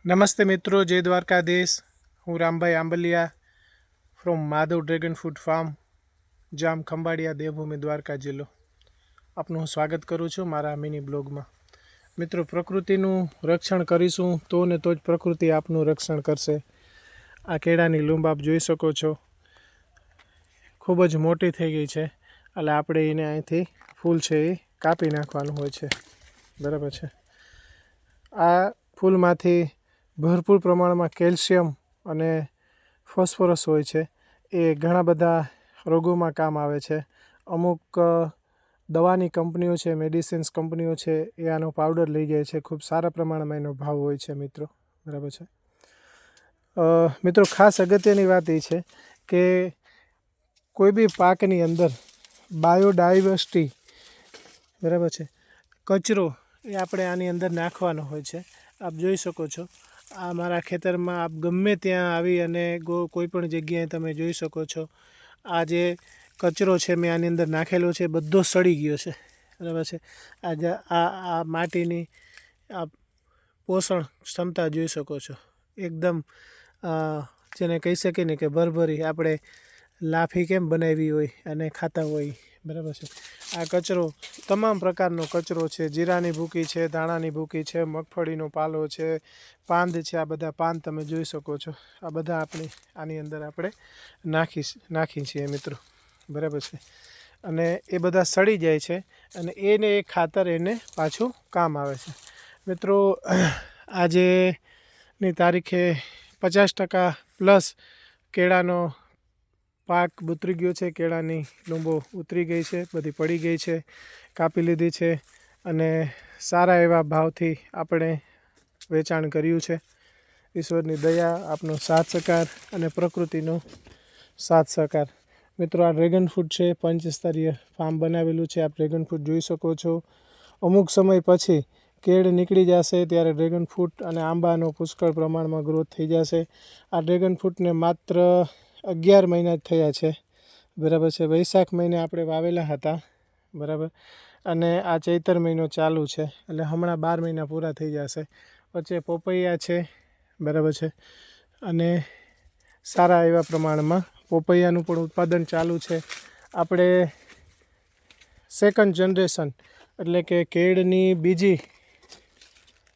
નમસ્તે મિત્રો, જય દ્વારકાધીશ. હું Rambhai Ambaliya from Madhav dragon fruit farm, Jam Khambhalia, Devbhumi, Dwarka જિલ્લો. આપનું હું સ્વાગત કરું છું મારા મિની બ્લોગમાં. મિત્રો, પ્રકૃતિનું રક્ષણ કરીશું તો ને તો જ પ્રકૃતિ આપનું રક્ષણ કરશે. આ કેળાની લૂંબ આપ જોઈ શકો છો, ખૂબ જ મોટી થઈ ગઈ છે. એટલે આપણે એને અહીંથી ફૂલ છે એ કાપી નાખવાનું હોય છે. બરાબર છે. આ ફૂલમાંથી ભરપૂર પ્રમાણમાં કેલ્શિયમ અને ફોસ્ફરસ હોય છે. એ ઘણા બધા રોગોમાં કામ આવે છે. અમુક દવાની કંપનીઓ છે, મેડિસિન્સ કંપનીઓ છે, એ આનો પાવડર લઈ જાય છે. ખૂબ સારા પ્રમાણમાં એનો ભાવ હોય છે મિત્રો. બરાબર છે. મિત્રો, ખાસ અગત્યની વાત એ છે કે કોઈ બી પાકની અંદર બાયોડાયવર્સિટી, બરાબર છે, કચરો એ આપણે આની અંદર નાખવાનો હોય છે. આપ જોઈ શકો છો, આ મારા ખેતરમાં આપ ગમે ત્યાં આવી અને કોઈ પણ જગ્યાએ તમે જોઈ શકો છો. આ જે કચરો છે મેં આની અંદર નાખેલો છે, બધો સડી ગયો છે. બરાબર છે. આ માટીની આ પોષણ ક્ષમતા જોઈ શકો છો. એકદમ જેને કહી શકીએ ને કે ભરભરી આપણે લાફી કેમ બનાવી હોય અને ખાતા હોય. બરાબર છે. આ કચરો તમામ પ્રકારનો કચરો છે. જીરાની ભૂકી છે, ધાણાની ભૂકી છે, મગફળીનો પાલો છે, પાંદ છે. આ બધા પાંદ તમે જોઈ શકો છો. આ બધા આની અંદર આપણે નાખી છીએ મિત્રો. બરાબર છે. અને એ બધા સડી જાય છે અને એને એ ખાતર એને પાછું કામ આવે છે. મિત્રો, આજેની તારીખે 50% પ્લસ કેળાનો પાક ઉતરી ગયો છે. કેળાની લૂંબો ઉતરી ગઈ છે, બધી પડી ગઈ છે, કાપી લીધી છે અને સારા એવા ભાવથી આપણે વેચાણ કર્યું છે. ઈશ્વરની દયા, આપનો સાથ સહકાર અને પ્રકૃતિનો સાથ સહકાર. મિત્રો, આ ડ્રેગન ફ્રૂટ છે, પંચસ્તરીય ફાર્મ બનાવેલું છે. આપ ડ્રેગન ફ્રૂટ જોઈ શકો છો. અમુક સમય પછી કેળ નીકળી જશે ત્યારે ડ્રેગન ફ્રૂટ અને આંબાનો પુષ્કળ પ્રમાણમાં ગ્રોથ થઈ જશે. આ ડ્રેગન ફ્રૂટને માત્ર 11 મહિના જ થયા છે. બરાબર છે. વૈશાખ મહિને આપણે વાવેલા હતા. બરાબર. અને આ ચૈતર મહિનો ચાલુ છે, એટલે હમણાં 12 મહિના પૂરા થઈ જશે. વચ્ચે પોપૈયા છે. બરાબર છે. અને સારા એવા પ્રમાણમાં પોપૈયાનું પણ ઉત્પાદન ચાલુ છે. આપણે સેકન્ડ જનરેશન એટલે કે કેળની બીજી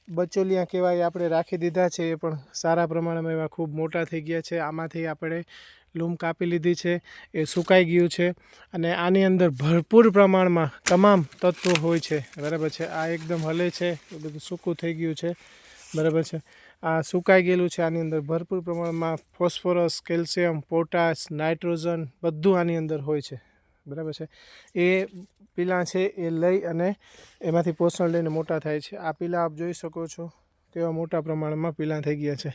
બચોલિયા કહેવાય, આપણે રાખી દીધા છે. એ પણ સારા પ્રમાણમાં એવા ખૂબ મોટા થઈ ગયા છે. આમાંથી આપણે લૂમ કાપી લીધી છે, એ સુકાઈ ગયું છે અને આની અંદર ભરપૂર પ્રમાણમાં તમામ તત્વો હોય છે. બરાબર છે. આ એકદમ હલે છે, એ બધું સૂકું થઈ ગયું છે. બરાબર છે. આ સુકાઈ ગયેલું છે. આની અંદર ભરપૂર પ્રમાણમાં ફોસ્ફરસ, કેલ્શિયમ, પોટાશ, નાઇટ્રોજન બધું આની અંદર હોય છે. બરાબર છે. એ પીલા છે એ લઈ અને એમાંથી પોષણ લઈને મોટા થાય છે. આ પીલા આપ જોઈ શકો છો કેવા મોટા પ્રમાણમાં પીલા થઈ ગયા છે.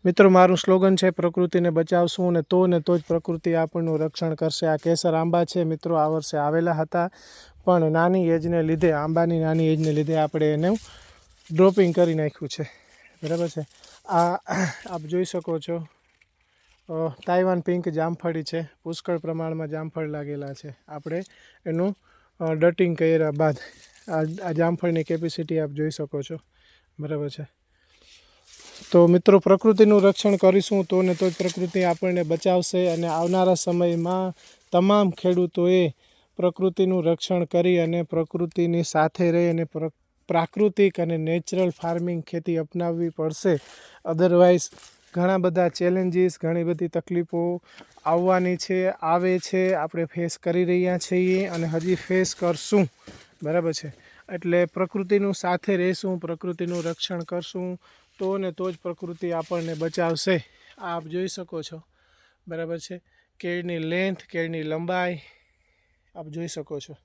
મિત્રો, મારું સ્લોગન છે, પ્રકૃતિને બચાવશું ને તો જ પ્રકૃતિ આપણનું રક્ષણ કરશે. આ કેસર આંબા છે મિત્રો, આ વર્ષે આવેલા હતા પણ નાની એજને લીધે, આંબાની નાની એજને લીધે આપણે એને ડ્રોપિંગ કરી નાખ્યું છે. બરાબર છે. આ આપ જોઈ શકો છો, તાઇવાન પિંક જામફળી છે. પુષ્કળ પ્રમાણમાં જામફળ લાગેલા છે. આપણે એનું ડટિંગ કર્યા બાદ આ જામફળની કેપેસિટી આપ જોઈ શકો છો. બરાબર છે. તો મિત્રો, પ્રકૃતિનું રક્ષણ કરીશું તો જ પ્રકૃતિ આપણને બચાવશે. અને આવનારા સમયમાં તમામ ખેડૂતોએ પ્રકૃતિનું રક્ષણ કરી અને પ્રકૃતિની સાથે રહી અને પ્રાકૃતિક અને નેચરલ ફાર્મિંગ ખેતી અપનાવવી પડશે. અધરવાઇઝ ઘણા બધા ચેલેન્જીસ, ઘણી બધી તકલીફો આવવાની છે, આવે છે, આપણે ફેસ કરી રહ્યા છીએ અને હજી ફેસ કરશું. બરાબર છે. એટલે પ્રકૃતિનું સાથે રહેશું, પ્રકૃતિનું રક્ષણ કરશું તો જ પ્રકૃતિ આપણને બચાવશે. આપ જોઈ શકો છો. બરાબર છે. કેળની લેન્થ, કેળની લંબાઈ આપ જોઈ શકો છો.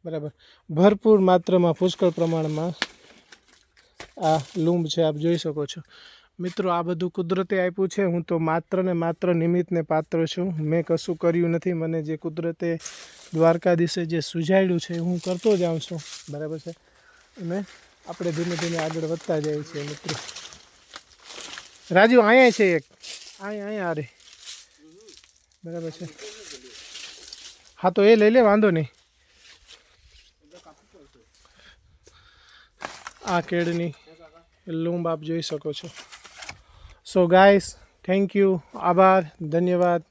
બરાબર. ભરપૂર માત્રામાં, પુષ્કળ પ્રમાણમાં આ લૂંબ છે, આપ જોઈ શકો છો. મિત્રો, આ બધું કુદરતે આપ્યું છે. હું તો માત્ર ને માત્ર નિમિત્તને પાત્ર છું. મેં કશું કર્યું નથી. મને જે કુદરતે દ્વારકાધીશે જે સુઝાડ્યું છે હું કરતો જાઉં છું. બરાબર છે. અને આપણે ધીમે ધીમે આગળ વધતા જઈએ છીએ મિત્રો. રાજુ અહીંયા છે એક, અહીંયા અરે. બરાબર છે. હા, તો એ લઈ લે, વાંધો નહીં. આ કેળની લૂંબ આપ જોઈ શકો છો. સો ગાઈસ થેન્ક યુ, આભાર, ધન્યવાદ.